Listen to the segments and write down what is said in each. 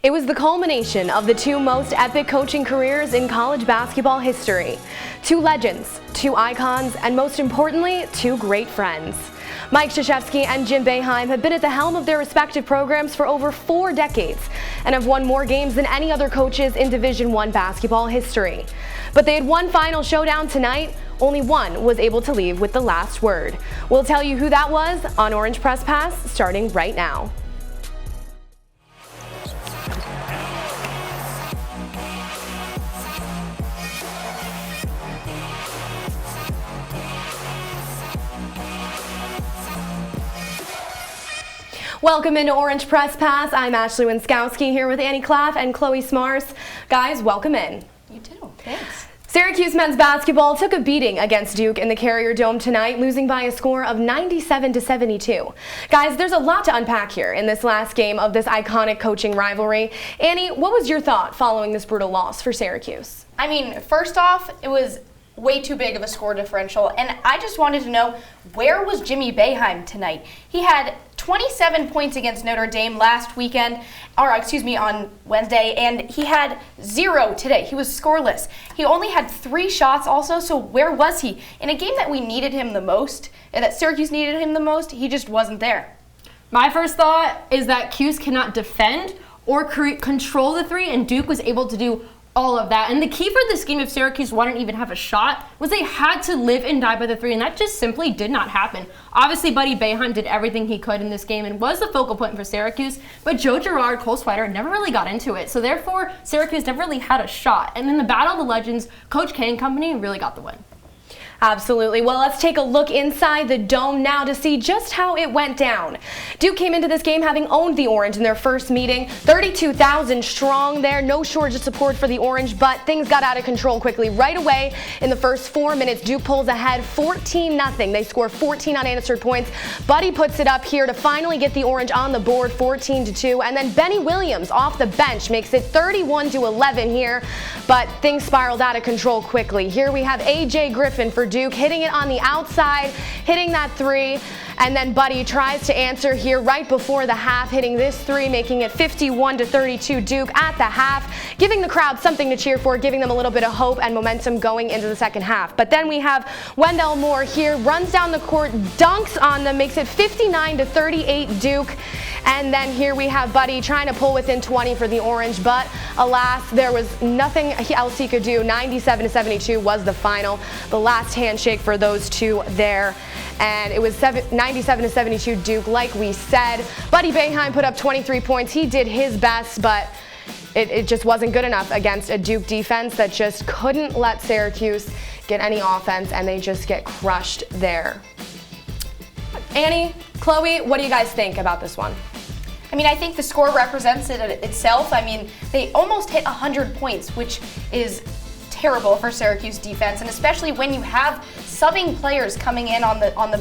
It was the culmination of the two most epic coaching careers in college basketball history. Two legends, two icons, and most importantly, two great friends. Mike Krzyzewski and Jim Boeheim have been at the helm of their respective programs for over 4 decades and have won more games than any other coaches in Division I basketball history. But they had one final showdown tonight. Only one was able to leave with the last word. We'll tell you who that was on Orange Press Pass starting right now. Welcome into Orange Press Pass. I'm Ashley Wenskoski here with Annie Klaff and Chloe Smarz. Guys, welcome in. You too. Thanks. Syracuse men's basketball took a beating against Duke in the Carrier Dome tonight, losing by a score of 97-72. Guys, there's a lot to unpack here in this last game of this iconic coaching rivalry. Annie, what was your thought following this brutal loss for Syracuse? I mean, first off, it was way too big of a score differential, and I just wanted to know, where was Jimmy Boeheim tonight? He had 27 points against Notre Dame last weekend, on Wednesday, and he had 0 today. He was scoreless. He only had 3 shots also, so where was he? In a game that we needed him the most, and that Syracuse needed him the most, he just wasn't there. My first thought is that Cuse cannot defend or control the 3, and Duke was able to do all of that. And the key for this game, if Syracuse wouldn't even have a shot, was they had to live and die by the 3, and that just simply did not happen. Obviously, Buddy Boeheim did everything he could in this game and was the focal point for Syracuse, but Joe Girard, Cole Swider, never really got into it. So therefore, Syracuse never really had a shot. And in the Battle of the Legends, Coach K and company really got the win. Absolutely. Well, let's take a look inside the Dome now to see just how it went down. Duke came into this game having owned the Orange in their first meeting. 32,000 strong there. No shortage of support for the Orange, but things got out of control quickly. Right away in the first 4 minutes, Duke pulls ahead 14-0. They score 14 unanswered points. Buddy puts it up here to finally get the Orange on the board, 14-2. And then Benny Williams off the bench makes it 31-11 here, but things spiraled out of control quickly. Here we have A.J. Griffin for Duke hitting it on the outside, hitting that 3, and then Buddy tries to answer here right before the half, hitting this 3, making it 51-32 Duke at the half, giving the crowd something to cheer for, giving them a little bit of hope and momentum going into the second half. But then we have Wendell Moore here, runs down the court, dunks on them, makes it 59-38 Duke. And then here we have Buddy trying to pull within 20 for the Orange, but alas, there was nothing else he could do. 97-72 was the final, the last handshake for those two there. And it was 97-72 Duke, like we said. Buddy Boeheim put up 23 points. He did his best, but it just wasn't good enough against a Duke defense that just couldn't let Syracuse get any offense, and they just get crushed there. Annie, Chloe, what do you guys think about this one? I mean, I think the score represents it itself. I mean, they almost hit 100 points, which is terrible for Syracuse defense, and especially when you have subbing players coming in off of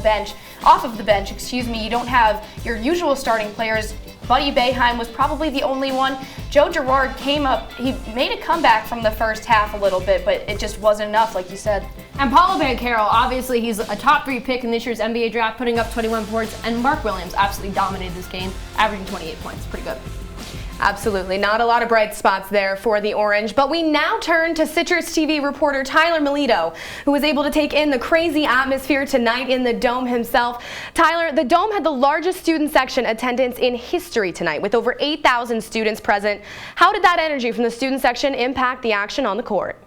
the bench, you don't have your usual starting players. Buddy Boeheim was probably the only one. Joe Girard came up, he made a comeback from the first half a little bit, but it just wasn't enough, like you said. And Paulo Banchero, obviously he's a top 3 pick in this year's NBA draft, putting up 21 points, and Mark Williams absolutely dominated this game, averaging 28 points. Pretty good. Absolutely. Not a lot of bright spots there for the Orange, but we now turn to CitrusTV reporter Tyler Melito, who was able to take in the crazy atmosphere tonight in the Dome himself. Tyler, the Dome had the largest student section attendance in history tonight, with over 8,000 students present. How did that energy from the student section impact the action on the court?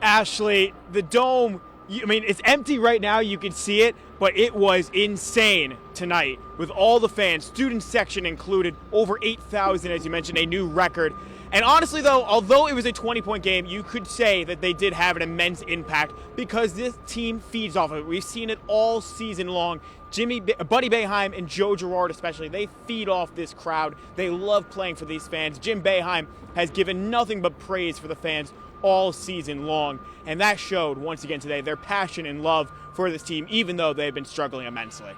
Ashley, the Dome, I mean, it's empty right now, you can see it, but it was insane tonight with all the fans, student section included, over 8,000, as you mentioned, a new record. And honestly, though, although it was a 20-point game, you could say that they did have an immense impact because this team feeds off of it. We've seen it all season long. Buddy Boeheim and Joe Girard especially, they feed off this crowd. They love playing for these fans. Jim Boeheim has given nothing but praise for the fans all season long, and that showed once again today their passion and love for this team, even though they've been struggling immensely.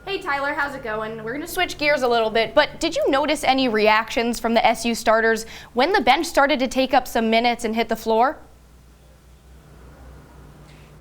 Hey Tyler, how's it going? We're going to switch gears a little bit, but did you notice any reactions from the SU starters when the bench started to take up some minutes and hit the floor?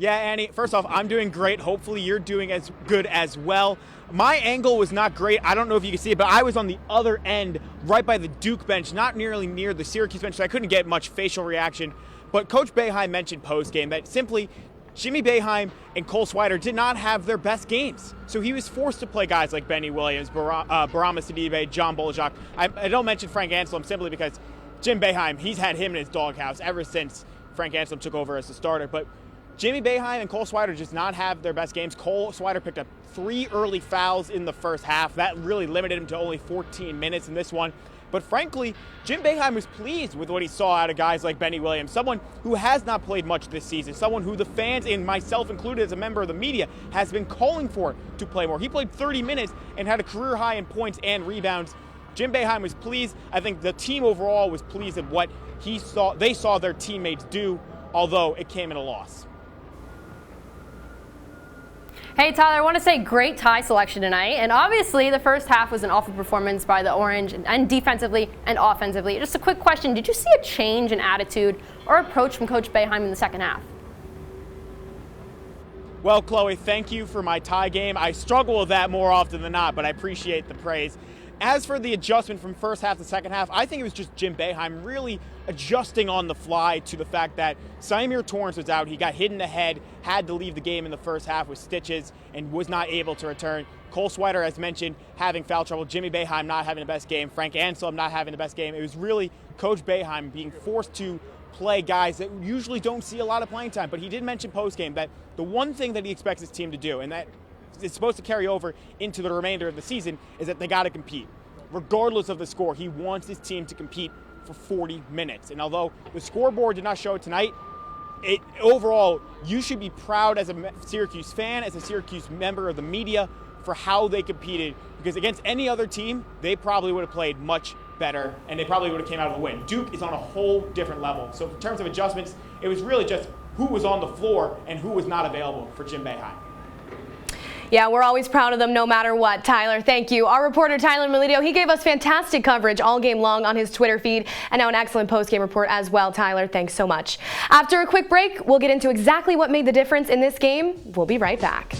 Yeah, Annie, first off, I'm doing great. Hopefully you're doing as good as well. My angle was not great. I don't know if you can see it, but I was on the other end, right by the Duke bench, not nearly near the Syracuse bench, so I couldn't get much facial reaction. But Coach Boeheim mentioned post-game that simply Jimmy Boeheim and Cole Swider did not have their best games. So he was forced to play guys like Benny Williams, Barama Sidibe, John Bolajak. I don't mention Frank Anselm simply because Jim Boeheim, he's had him in his doghouse ever since Frank Anselm took over as the starter. But Jimmy Boeheim and Cole Swider just not have their best games. Cole Swider picked up 3 early fouls in the first half. That really limited him to only 14 minutes in this one. But frankly, Jim Boeheim was pleased with what he saw out of guys like Benny Williams, someone who has not played much this season, someone who the fans, and myself included as a member of the media, has been calling for to play more. He played 30 minutes and had a career high in points and rebounds. Jim Boeheim was pleased. I think the team overall was pleased at what they saw their teammates do, although it came in a loss. Hey Tyler, I want to say great tie selection tonight, and obviously the first half was an awful performance by the Orange, and defensively and offensively. Just a quick question, did you see a change in attitude or approach from Coach Boeheim in the second half? Well, Chloe, thank you for my tie game. I struggle with that more often than not, but I appreciate the praise. As for the adjustment from first half to second half, I think it was just Jim Boeheim really adjusting on the fly to the fact that Symir Torrance was out. He got hit in the head, had to leave the game in the first half with stitches, and was not able to return. Cole Swider, as mentioned, having foul trouble. Jimmy Boeheim not having the best game. Frank Anselm not having the best game. It was really Coach Boeheim being forced to play guys that usually don't see a lot of playing time. But he did mention post-game that the one thing that he expects his team to do, and that it's supposed to carry over into the remainder of the season, is that they got to compete. Regardless of the score, he wants his team to compete for 40 minutes. And although the scoreboard did not show it tonight, overall, you should be proud as a Syracuse fan, as a Syracuse member of the media, for how they competed. Because against any other team, they probably would have played much better, and they probably would have came out of the win. Duke is on a whole different level. So in terms of adjustments, it was really just who was on the floor and who was not available for Jim Boeheim. Yeah, we're always proud of them no matter what. Tyler, thank you. Our reporter, Tyler Melito, he gave us fantastic coverage all game long on his Twitter feed, and now an excellent post-game report as well. Tyler, thanks so much. After a quick break, we'll get into exactly what made the difference in this game. We'll be right back.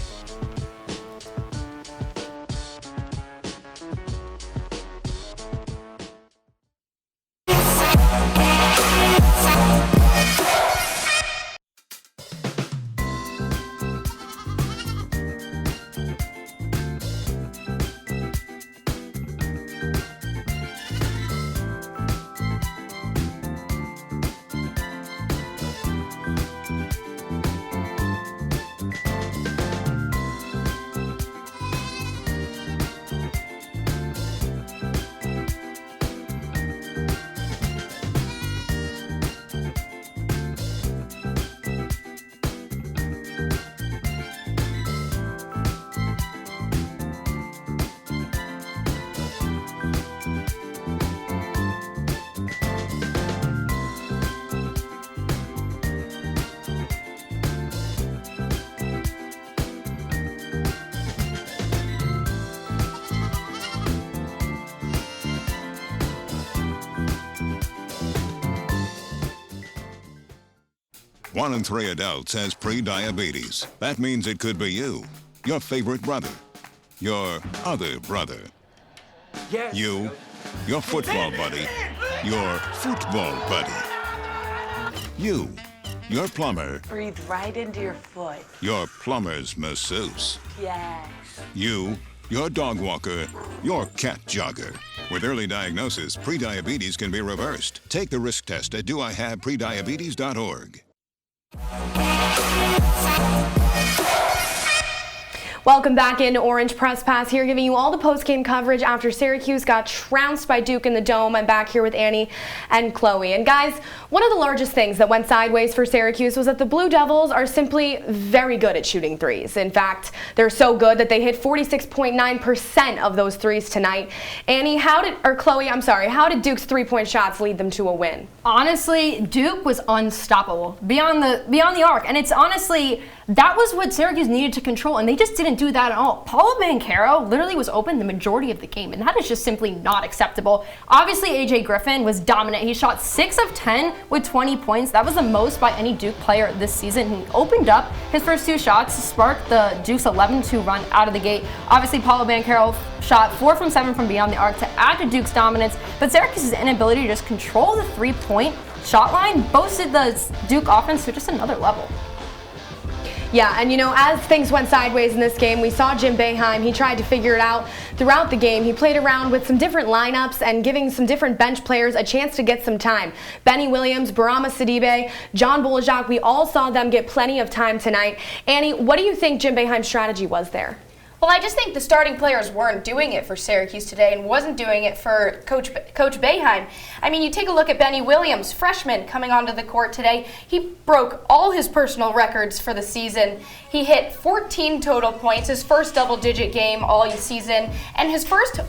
One in 3 adults has pre-diabetes. That means it could be you, your favorite brother, your other brother, you, your football buddy, your football buddy, you, your plumber. Breathe right into your foot. Your plumber's masseuse. Yes. You, your dog walker, your cat jogger. With early diagnosis, pre-diabetes can be reversed. Take the risk test at doihaveprediabetes.org. Welcome back into Orange Press Pass here, giving you all the post-game coverage after Syracuse got trounced by Duke in the Dome. I'm back here with Annie and Chloe. And guys, one of the largest things that went sideways for Syracuse was that the Blue Devils are simply very good at shooting threes. In fact, they're so good that they hit 46.9% of those threes tonight. Annie, how did Duke's three-point shots lead them to a win? Honestly, Duke was unstoppable beyond the arc, and it's honestly that was what Syracuse needed to control, and they just didn't do that at all. Paolo Banchero literally was open the majority of the game, and that is just simply not acceptable. Obviously, AJ Griffin was dominant. He shot 6 of 10 with 20 points. That was the most by any Duke player this season. He opened up his first 2 shots to spark the Duke's 11-2 run out of the gate. Obviously, Paolo Banchero shot 4 from 7 from beyond the arc to add to Duke's dominance, but Syracuse's inability to just control the 3-point shot line boosted the Duke offense to just another level. Yeah, and as things went sideways in this game, we saw Jim Boeheim. He tried to figure it out throughout the game. He played around with some different lineups and giving some different bench players a chance to get some time. Benny Williams, Barama Sidibe, John Bolajak, we all saw them get plenty of time tonight. Annie, what do you think Jim Boeheim's strategy was there? Well, I just think the starting players weren't doing it for Syracuse today and wasn't doing it for Coach Boeheim. I mean, you take a look at Benny Williams, freshman, coming onto the court today. He broke all his personal records for the season. He hit 14 total points, his first double-digit game all season, and his first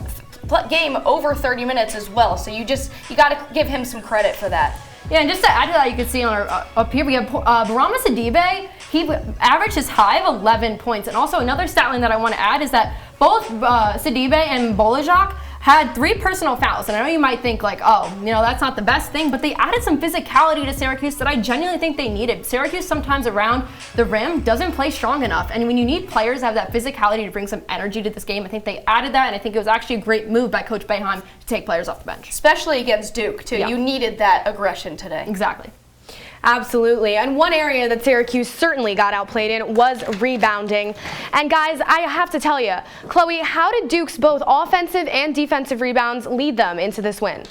game over 30 minutes as well. So you got to give him some credit for that. Yeah, and just to add to that, you can see on our, up here we have Barama Sidibe. He averaged his high of 11 points. And also another stat line that I want to add is that both Sidibe and Bolajak had 3 personal fouls. And I know you might think like, oh, that's not the best thing, but they added some physicality to Syracuse that I genuinely think they needed. Syracuse sometimes around the rim doesn't play strong enough. And when you need players to have that physicality to bring some energy to this game, I think they added that, and I think it was actually a great move by Coach Boeheim to take players off the bench. Especially against Duke, too. Yeah. You needed that aggression today. Exactly. Absolutely. And one area that Syracuse certainly got outplayed in was rebounding. And guys, I have to tell you, Chloe, how did Duke's both offensive and defensive rebounds lead them into this win?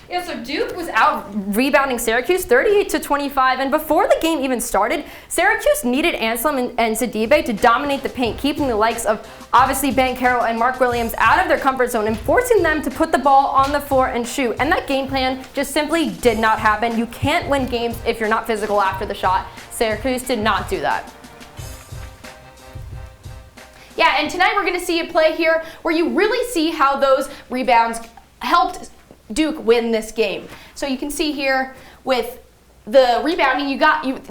Yeah, so Duke was out rebounding Syracuse 38-25, and before the game even started, Syracuse needed Anselm and Sidibe to dominate the paint, keeping the likes of obviously Banchero and Mark Williams out of their comfort zone and forcing them to put the ball on the floor and shoot. And that game plan just simply did not happen. You can't win games if you're not physical after the shot. Syracuse did not do that. Yeah, and tonight we're going to see a play here where you really see how those rebounds helped Duke win this game. So you can see here with the rebounding,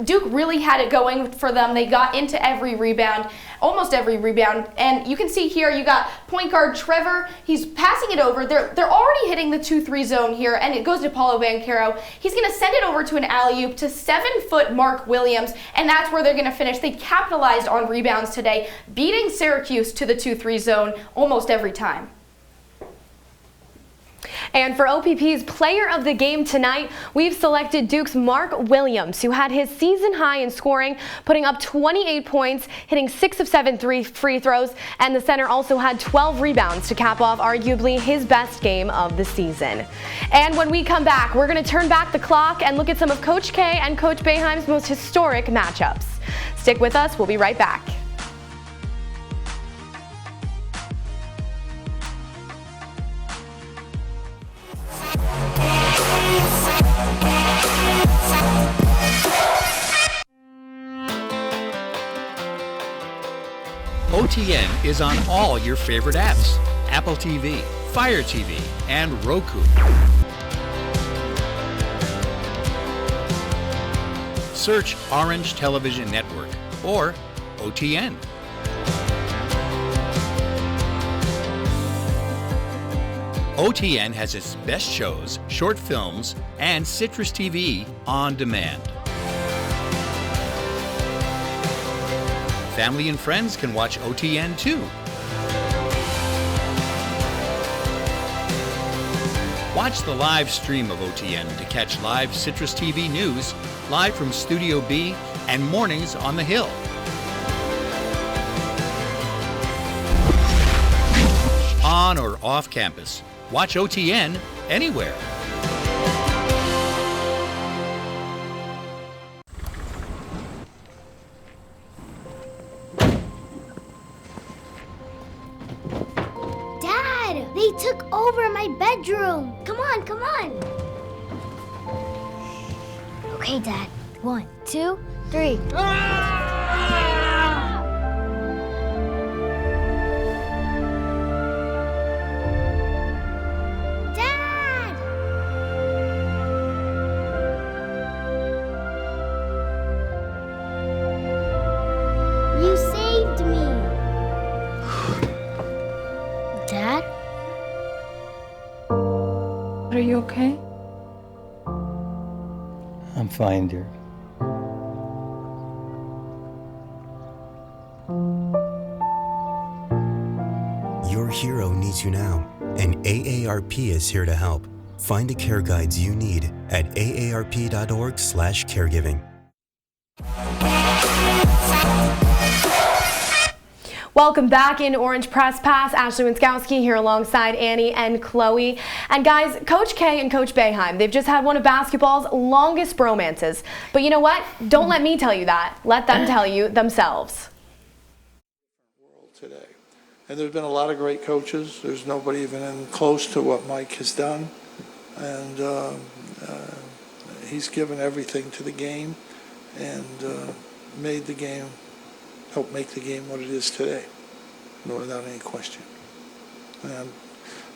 Duke really had it going for them. They got into every rebound, almost every rebound, and you can see here you got point guard Trevor. He's passing it over. They're already hitting the 2-3 zone here, and it goes to Paolo Banchero. He's going to send it over to an alley-oop to 7-foot Mark Williams, and that's where they're going to finish. They capitalized on rebounds today, beating Syracuse to the 2-3 zone almost every time. And for OPP's player of the game tonight, we've selected Duke's Mark Williams, who had his season high in scoring, putting up 28 points, hitting 6 of 7 free throws, and the center also had 12 rebounds to cap off arguably his best game of the season. And when we come back, we're going to turn back the clock and look at some of Coach K and Coach Boeheim's most historic matchups. Stick with us, we'll be right back. OTN is on all your favorite apps: Apple TV, Fire TV, and Roku. Search Orange Television Network or OTN. OTN has its best shows, short films, and CitrusTV on demand. Family and friends can watch OTN too. Watch the live stream of OTN to catch live CitrusTV news, live from Studio B, and Mornings on the Hill. On or off campus, watch OTN anywhere. Dad, they took over my bedroom. Come on, come on. Okay, Dad. 1, 2, 3. you okay? I'm fine, dear. Your hero needs you now, and AARP is here to help. Find the care guides you need at aarp.org/caregiving. Welcome back in Orange Press Pass. Ashley Wenskoski here alongside Annie and Chloe. And guys, Coach K and Coach Boeheim, they've just had one of basketball's longest bromances. But you know what? Don't let me tell you that. Let them tell you themselves. Today. And there's been a lot of great coaches. There's nobody even close to what Mike has done. And he's given everything to the game and made the game, helped make the game what it is today, without any question. And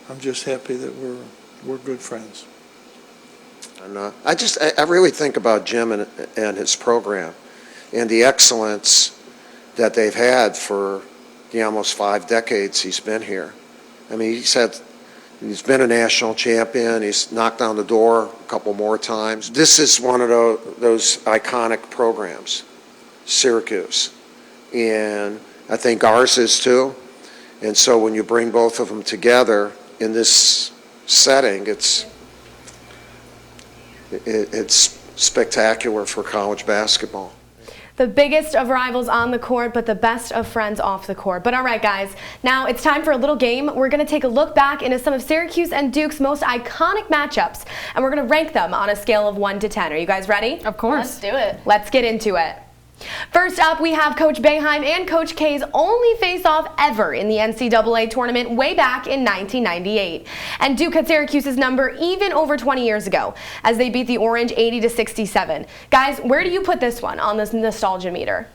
I'm just happy that we're good friends. And I really think about Jim and his program and the excellence that they've had for the almost 5 decades he's been here. I mean, he's been a national champion. He's knocked down the door a couple more times. This is one of those iconic programs, Syracuse. And I think ours is too. And so when you bring both of them together in this setting, it's spectacular for college basketball. The biggest of rivals on the court, but the best of friends off the court. But all right, guys, now it's time for a little game. We're going to take a look back into some of Syracuse and Duke's most iconic matchups, and we're going to rank them on a scale of 1 to 10. Are you guys ready? Of course. Let's do it. Let's get into it. First up, we have Coach Boeheim and Coach K's only face-off ever in the NCAA tournament way back in 1998. And Duke had Syracuse's number even over 20 years ago as they beat the Orange 80-67. Guys, where do you put this one on this nostalgia meter?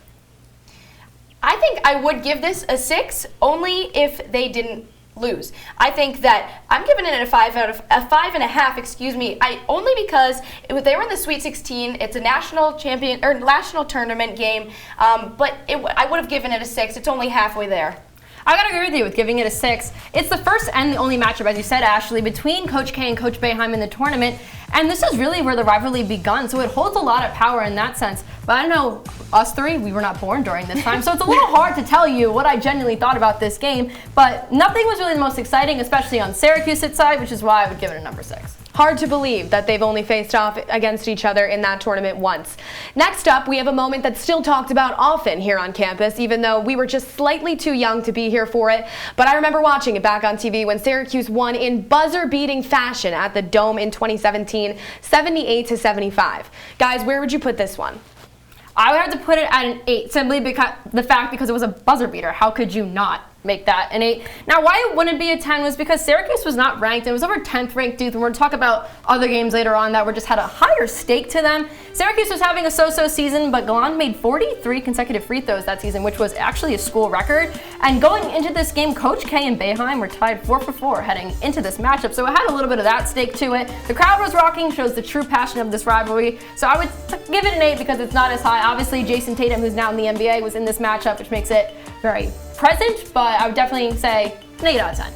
I think I would give this a 6 only if they didn't lose. I think that I'm giving it a 5.5, excuse me. Only because they were in the Sweet 16. It's a national champion or national tournament game, but I would have given it a 6. It's only halfway there. I gotta agree with you with giving it a 6. It's the first and the only matchup, as you said, Ashley, between Coach K and Coach Boeheim in the tournament, and this is really where the rivalry begun, so it holds a lot of power in that sense. But I know us three, we were not born during this time, so it's a little hard to tell you what I genuinely thought about this game, but nothing was really the most exciting, especially on Syracuse's side, which is why I would give it a number 6. Hard to believe that they've only faced off against each other in that tournament once. Next up, we have a moment that's still talked about often here on campus, even though we were just slightly too young to be here for it. But I remember watching it back on TV when Syracuse won in buzzer-beating fashion at the Dome in 2017, 78-75. Guys, where would you put this one? I would have to put it at an 8, simply because it was a buzzer beater. How could you not make that an 8? Now, why it wouldn't be a 10 was because Syracuse was not ranked. It was over 10th ranked Duke, and we're going to talk about other games later on that just had a higher stake to them. Syracuse was having a so-so season, but Gallant made 43 consecutive free throws that season, which was actually a school record. And going into this game, Coach K and Boeheim were tied 4 for 4 heading into this matchup, so it had a little bit of that stake to it. The crowd was rocking, shows the true passion of this rivalry. So I would give it an 8 because it's not as high. Obviously, Jason Tatum, who's now in the NBA, was in this matchup, which makes it very present, but I would definitely say an 8 out of 10.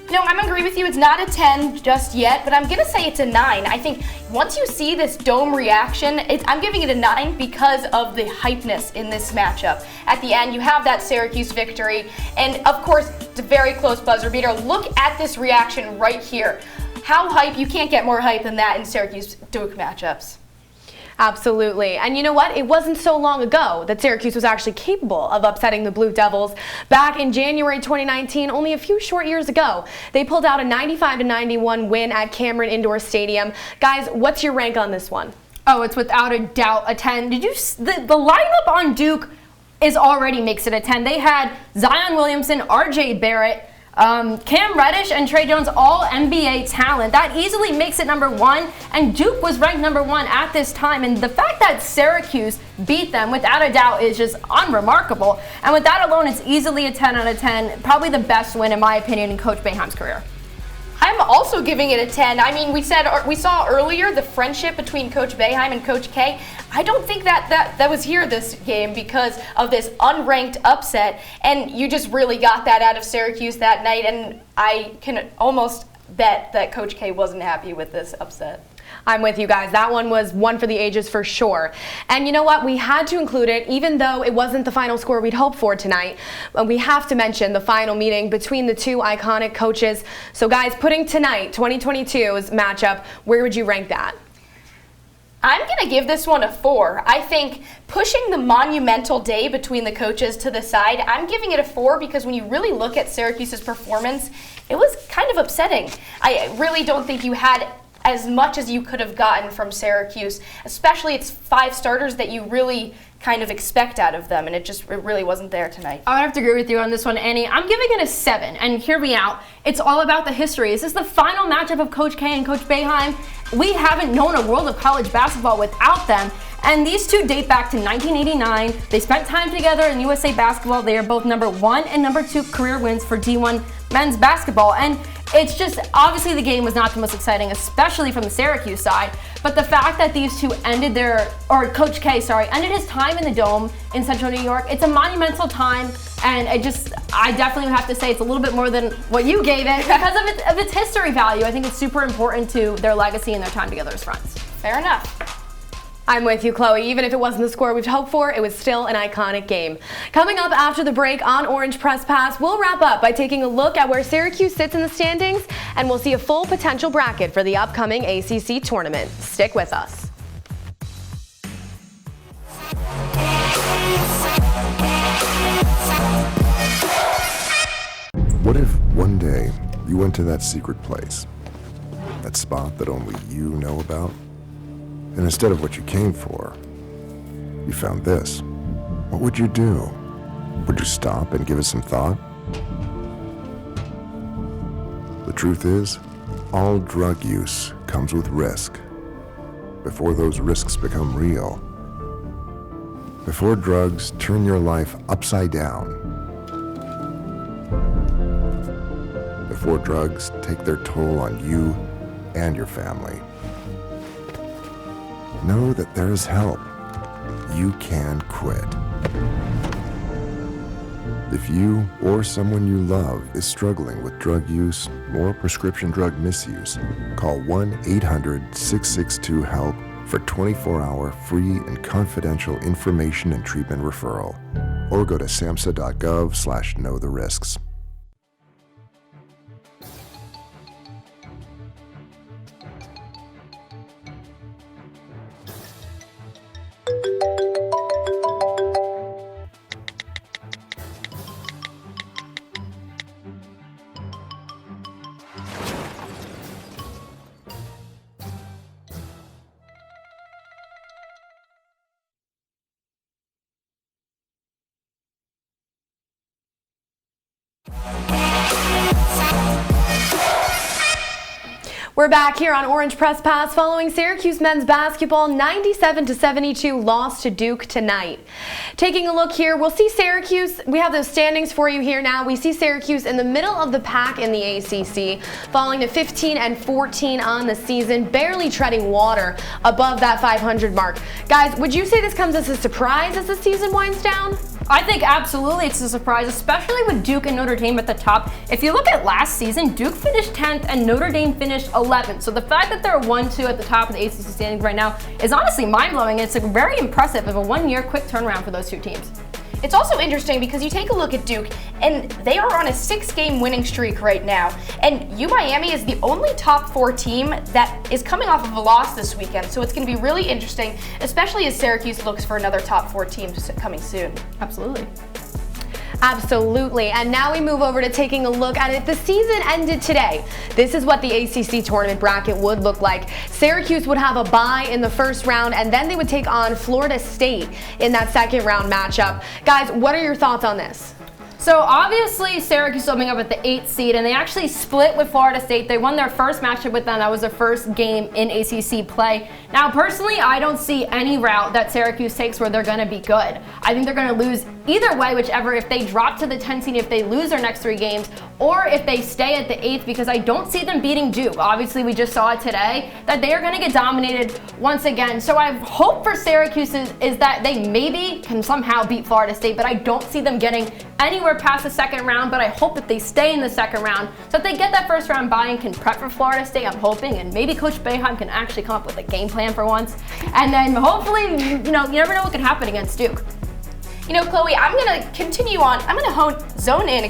No, I'm gonna agree with you. It's not a 10 just yet, but I'm gonna say it's a 9. I think once you see this Dome reaction, I'm giving it a 9 because of the hypeness in this matchup. At the end, you have that Syracuse victory, and of course, it's a very close buzzer beater. Look at this reaction right here. How hype? You can't get more hype than that in Syracuse-Duke matchups. Absolutely. And you know what? It wasn't so long ago that Syracuse was actually capable of upsetting the Blue Devils. Back in January 2019, only a few short years ago, they pulled out a 95-91 win at Cameron Indoor Stadium. Guys, what's your rank on this one? Oh, it's without a doubt a 10. Did you the lineup on Duke already makes it a 10. They had Zion Williamson, RJ Barrett, Cam Reddish and Trey Jones, all NBA talent. That easily makes it number 1, and Duke was ranked number 1 at this time, and the fact that Syracuse beat them without a doubt is just unremarkable, and with that alone, it's easily a 10 out of 10, probably the best win in my opinion in Coach Boeheim's career. I'm also giving it a 10. I mean, we saw earlier the friendship between Coach Boeheim and Coach K. I don't think that was here this game because of this unranked upset, and you just really got that out of Syracuse that night, and I can almost bet that Coach K wasn't happy with this upset. I'm with you guys. That one was one for the ages for sure. And you know what? We had to include it, even though it wasn't the final score we'd hoped for tonight. But we have to mention the final meeting between the two iconic coaches. So guys, putting tonight, 2022's matchup, where would you rank that? I'm going to give this one a 4. I think pushing the monumental day between the coaches to the side, I'm giving it a 4 because when you really look at Syracuse's performance, it was kind of upsetting. I really don't think you had as much as you could have gotten from Syracuse, especially its 5 starters that you really kind of expect out of them, and it really wasn't there tonight. I would have to agree with you on this one, Annie. I'm giving it a 7, and hear me out. It's all about the history. This is the final matchup of Coach K and Coach Boeheim. We haven't known a world of college basketball without them, and these two date back to 1989. They spent time together in USA basketball. They are both number 1 and number 2 career wins for D1 men's basketball, and it's just, obviously the game was not the most exciting, especially from the Syracuse side, but the fact that these two ended Coach K, ended his time in the Dome in Central New York, it's a monumental time, and I definitely would have to say it's a little bit more than what you gave it because of its history value. I think it's super important to their legacy and their time together as friends. Fair enough. I'm with you, Chloe. Even if it wasn't the score we'd hoped for, it was still an iconic game. Coming up after the break on Orange Press Pass, we'll wrap up by taking a look at where Syracuse sits in the standings, and we'll see a full potential bracket for the upcoming ACC tournament. Stick with us. What if one day you went to that secret place, that spot that only you know about? And instead of what you came for, you found this. What would you do? Would you stop and give it some thought? The truth is, all drug use comes with risk. Before those risks become real, before drugs turn your life upside down, before drugs take their toll on you and your family, know that there is help. You can quit. If you or someone you love is struggling with drug use or prescription drug misuse, call 1-800-662-HELP for 24-hour free and confidential information and treatment referral, or go to samhsa.gov/knowtherisks. We're back here on Orange Press Pass following Syracuse men's basketball 97-72 loss to Duke tonight. Taking a look here, we'll see Syracuse, we have those standings for you here now. We see Syracuse in the middle of the pack in the ACC, falling to 15-14 on the season, barely treading water above that 500 mark. Guys, would you say this comes as a surprise as the season winds down? I think absolutely it's a surprise, especially with Duke and Notre Dame at the top. If you look at last season, Duke finished 10th and Notre Dame finished 11th. So the fact that they're 1-2 at the top of the ACC standings right now is honestly mind-blowing. It's very impressive of a one-year quick turnaround for those two teams. It's also interesting because you take a look at Duke, and they are on a 6-game winning streak right now. And UMiami is the only top 4 team that is coming off of a loss this weekend. So it's going to be really interesting, especially as Syracuse looks for another top 4 team coming soon. Absolutely. Absolutely. And now we move over to taking a look at it. The season ended today. This is what the ACC tournament bracket would look like. Syracuse would have a bye in the first round, and then they would take on Florida State in that second round matchup. Guys, what are your thoughts on this? So obviously Syracuse opening up at the 8th seed, and they actually split with Florida State. They won their first matchup with them. That was their first game in ACC play. Now personally, I don't see any route that Syracuse takes where they're going to be good. I think they're going to lose either way, whichever. If they drop to the 10th seed, if they lose their next 3 games, or if they stay at the 8th, because I don't see them beating Duke. Obviously, we just saw it today that they are going to get dominated once again. So I hope for Syracuse is that they maybe can somehow beat Florida State, but I don't see them getting anywhere past the second round. But I hope that they stay in the second round, so if they get that first round bye and can prep for Florida State, I'm hoping, and maybe Coach Boeheim can actually come up with a game plan for once. And then hopefully, you never know what can happen against Duke. You know, Chloe, I'm going to continue on. I'm going to zone in,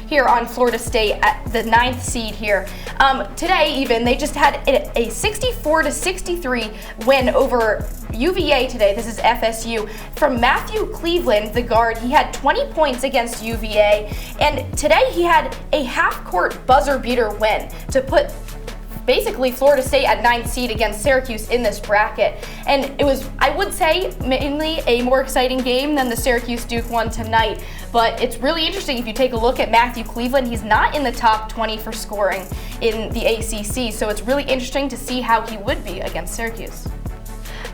here on Florida State at the 9th seed here. Today, even, they just had a 64-63 win over UVA today. This is FSU. From Matthew Cleveland, the guard, he had 20 points against UVA. And today he had a half-court buzzer beater win to put basically Florida State at 9th seed against Syracuse in this bracket. And it was, I would say, mainly a more exciting game than the Syracuse-Duke one tonight. But it's really interesting if you take a look at Matthew Cleveland. He's not in the top 20 for scoring in the ACC, so it's really interesting to see how he would be against Syracuse.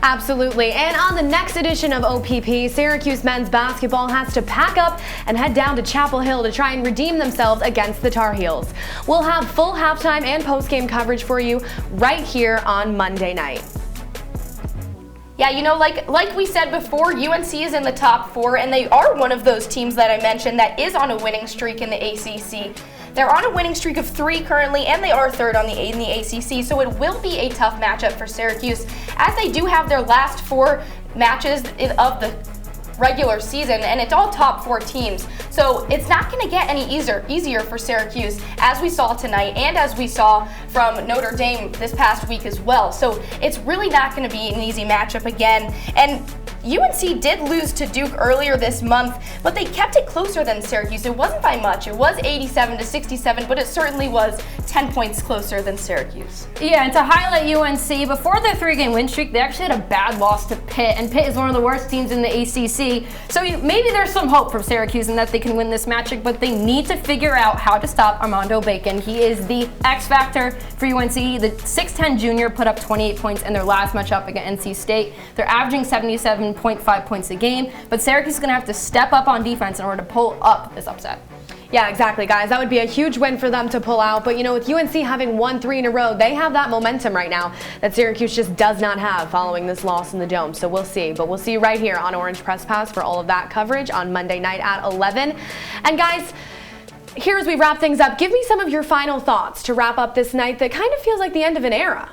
Absolutely. And on the next edition of OPP, Syracuse men's basketball has to pack up and head down to Chapel Hill to try and redeem themselves against the Tar Heels. We'll have full halftime and post-game coverage for you right here on Monday night. Yeah, you know, like we said before, UNC is in the top 4, and they are one of those teams that I mentioned that is on a winning streak in the ACC. They're on a winning streak of 3 currently, and they are 3rd in the ACC, so it will be a tough matchup for Syracuse, as they do have their last 4 matches of the regular season, and it's all top 4 teams. So it's not going to get any easier for Syracuse, as we saw tonight and as we saw from Notre Dame this past week as well. So it's really not going to be an easy matchup again. And UNC did lose to Duke earlier this month, but they kept it closer than Syracuse. It wasn't by much. It was 87-67, but it certainly was 10 points closer than Syracuse. Yeah, and to highlight UNC, before their 3-game win streak, they actually had a bad loss to Pitt, and Pitt is one of the worst teams in the ACC. So maybe there's some hope from Syracuse in that they can win this matchup, but they need to figure out how to stop Armando Bacon. He is the X factor for UNC. The 6'10 junior put up 28 points in their last matchup against NC State. They're averaging 77.5 points a game, but Syracuse is going to have to step up on defense in order to pull up this upset. Yeah, exactly, guys. That would be a huge win for them to pull out. But, you know, with UNC having won 3 in a row, they have that momentum right now that Syracuse just does not have following this loss in the Dome. So we'll see. But we'll see you right here on Orange Press Pass for all of that coverage on Monday night at 11. And, guys, here as we wrap things up, give me some of your final thoughts to wrap up this night that kind of feels like the end of an era.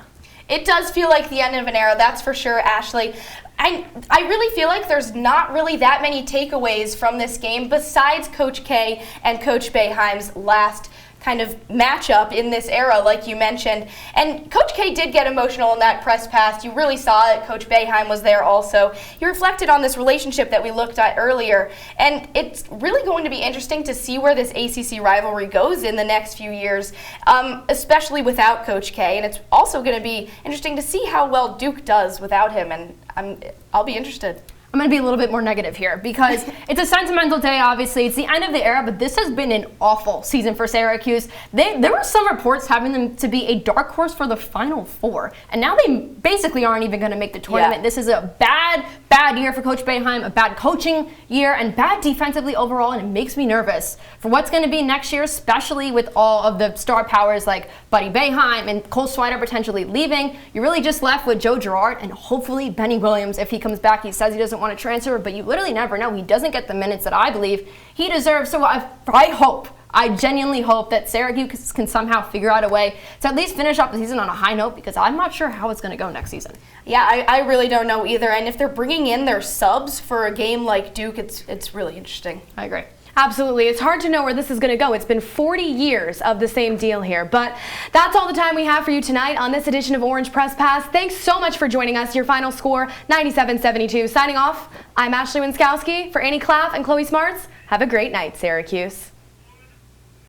It does feel like the end of an era, that's for sure, Ashley. I really feel like there's not really that many takeaways from this game besides Coach K and Coach Boeheim's last kind of matchup in this era, like you mentioned. And Coach K did get emotional in that press pass. You really saw it. Coach Boeheim was there also. He reflected on this relationship that we looked at earlier. And it's really going to be interesting to see where this ACC rivalry goes in the next few years, especially without Coach K. And it's also going to be interesting to see how well Duke does without him. And I'll be interested. I'm going to be a little bit more negative here because it's a sentimental day, obviously. It's the end of the era, but this has been an awful season for Syracuse. There were some reports having them to be a dark horse for the Final Four, and now they basically aren't even going to make the tournament. Yeah. This is a bad year for Coach Boeheim, a bad coaching year, and bad defensively overall, and it makes me nervous for what's going to be next year, especially with all of the star powers like Buddy Boeheim and Cole Swider potentially leaving. You're really just left with Joe Girard and hopefully Benny Williams if he comes back. He says he doesn't want to transfer, but you literally never know. He doesn't get the minutes that I believe he deserves. So I genuinely hope that Syracuse can somehow figure out a way to at least finish up the season on a high note, because I'm not sure how it's going to go next season. Yeah, I really don't know either. And if they're bringing in their subs for a game like Duke, it's really interesting. I agree. Absolutely. It's hard to know where this is going to go. It's been 40 years of the same deal here. But that's all the time we have for you tonight on this edition of Orange Press Pass. Thanks so much for joining us. Your final score, 97-72. Signing off, I'm Ashley Wenskoski. For Annie Klaff and Chloe Smarz, have a great night, Syracuse.